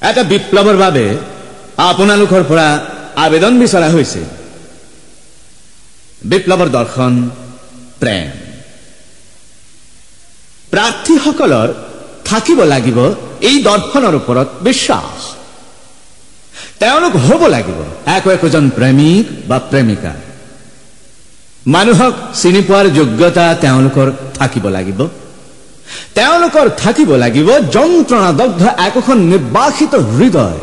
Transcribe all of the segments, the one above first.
এটা বিপ্লৱৰ বাবে আপোনালোকৰ পৰা আবেদন বিচৰা হৈছে। বিপ্লৱৰ দৰ্শন প্ৰেম। প্ৰাৰ্থীসকলৰ থাকিব লাগিব এই দৰ্শনৰ ওপৰত বিশ্বাস। তেওঁলোক হ'ব লাগিব একোজন প্ৰেমিক বা প্ৰেমিকা। মানুহক চিনি পোৱাৰ যোগ্যতা তেওঁলোকৰ থাকিব লাগিব। তেওঁলোকৰ থাকিব লাগিব যন্ত্ৰণাদগ্ধ একোখন নিৰ্বাসিত হৃদয়,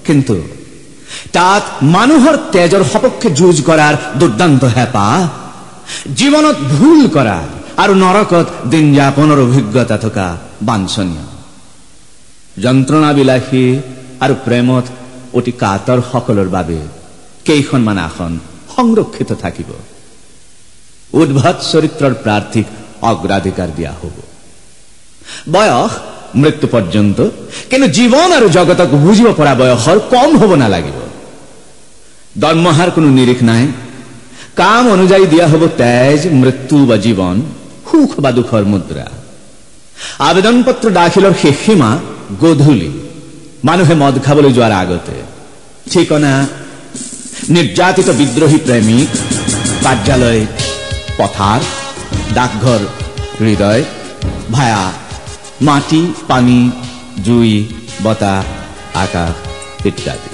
কিন্তু তাত মানুহৰ তেজৰ সপক্ষে যুঁজ কৰাৰ দুৰ্দান্ত হেঁপাহ, জীৱনত ভুল কৰা আৰু নৰকত দিন যাপনৰ অভিজ্ঞতা থকা বাঞ্ছনীয়। যন্ত্ৰণাবিলাসী আৰু প্ৰেমত অতি কাতৰ সকলৰ বাবে কেইখনমান আসন সংৰক্ষিত থাকিব। উদ্ভট চৰিত্ৰৰ প্ৰাৰ্থীক অগ্ৰাধিকাৰ দিয়া হ'ব। বয়স মৃত্যু পৰ্যন্ত, কিন্তু জীৱন আৰু জগতক বুজিব পৰা বয়সৰ কম হ'ব নালাগিব। দৰমহাৰ কোনো নিৰিখ নাই। কাম অনুযায়ী দিয়া হ'ব তেজ, মৃত্যু বা জীৱন, সুখ বা দুখৰ মুদ্ৰা। আবেদন পত্ৰ দাখিলৰ শেষ সীমা গধূলি, মানুহে মদ খাবলৈ যোৱাৰ আগতে। ঠিকনা নিৰ্যাতিত বিদ্ৰোহী প্ৰেমিক, কাৰ্যালয় পথাৰ, ডাকঘৰ হৃদয়, ভায়া মাটি, পানী, জুই, বতাহ, আকাশ ইত্যাদি।